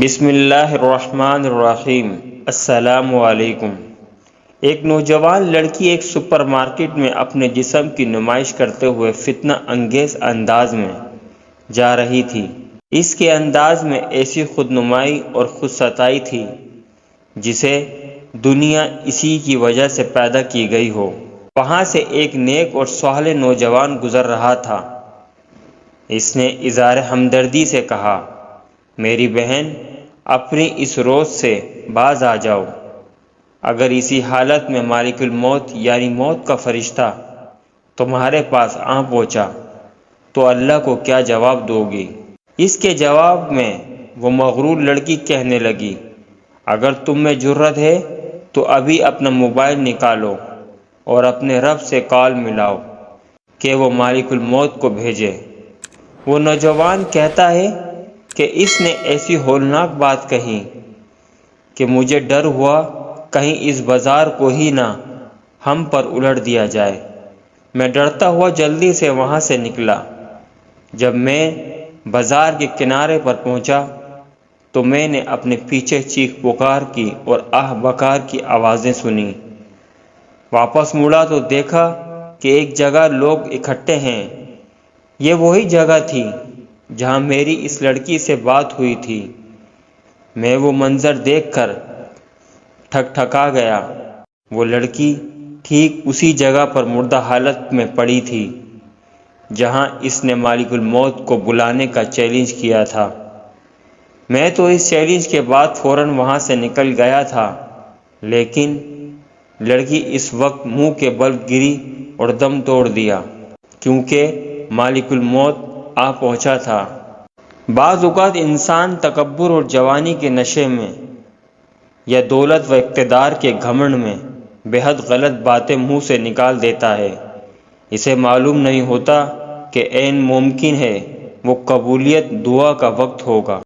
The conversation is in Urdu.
بسم اللہ الرحمن الرحیم۔ السلام علیکم۔ ایک نوجوان لڑکی ایک سپر مارکیٹ میں اپنے جسم کی نمائش کرتے ہوئے فتنہ انگیز انداز میں جا رہی تھی۔ اس کے انداز میں ایسی خود نمائی اور خود ستائی تھی جسے دنیا اسی کی وجہ سے پیدا کی گئی ہو۔ وہاں سے ایک نیک اور صالح نوجوان گزر رہا تھا۔ اس نے اظہار ہمدردی سے کہا، میری بہن، اپنی اس روز سے باز آ جاؤ۔ اگر اسی حالت میں مالک الموت یعنی موت کا فرشتہ تمہارے پاس آ پہنچا تو اللہ کو کیا جواب دو گی؟ اس کے جواب میں وہ مغرور لڑکی کہنے لگی، اگر تم میں جرأت ہے تو ابھی اپنا موبائل نکالو اور اپنے رب سے کال ملاؤ کہ وہ مالک الموت کو بھیجے۔ وہ نوجوان کہتا ہے کہ اس نے ایسی ہولناک بات کہی کہ مجھے ڈر ہوا کہیں اس بازار کو ہی نہ ہم پر الٹ دیا جائے۔ میں ڈرتا ہوا جلدی سے وہاں سے نکلا۔ جب میں بازار کے کنارے پر پہنچا تو میں نے اپنے پیچھے چیخ پکار کی اور آہ بکار کی آوازیں سنی۔ واپس مڑا تو دیکھا کہ ایک جگہ لوگ اکٹھے ہیں۔ یہ وہی جگہ تھی جہاں میری اس لڑکی سے بات ہوئی تھی۔ میں وہ منظر دیکھ کر ٹھکٹھکا گیا۔ وہ لڑکی ٹھیک اسی جگہ پر مردہ حالت میں پڑی تھی جہاں اس نے مالک الموت کو بلانے کا چیلنج کیا تھا۔ میں تو اس چیلنج کے بعد فوراً وہاں سے نکل گیا تھا، لیکن لڑکی اس وقت منہ کے بل گری اور دم توڑ دیا کیونکہ مالک الموت آ پہنچا تھا۔ بعض اوقات انسان تکبر اور جوانی کے نشے میں یا دولت و اقتدار کے گھمنڈ میں بے حد غلط باتیں منہ سے نکال دیتا ہے۔ اسے معلوم نہیں ہوتا کہ عین ممکن ہے وہ قبولیت دعا کا وقت ہوگا۔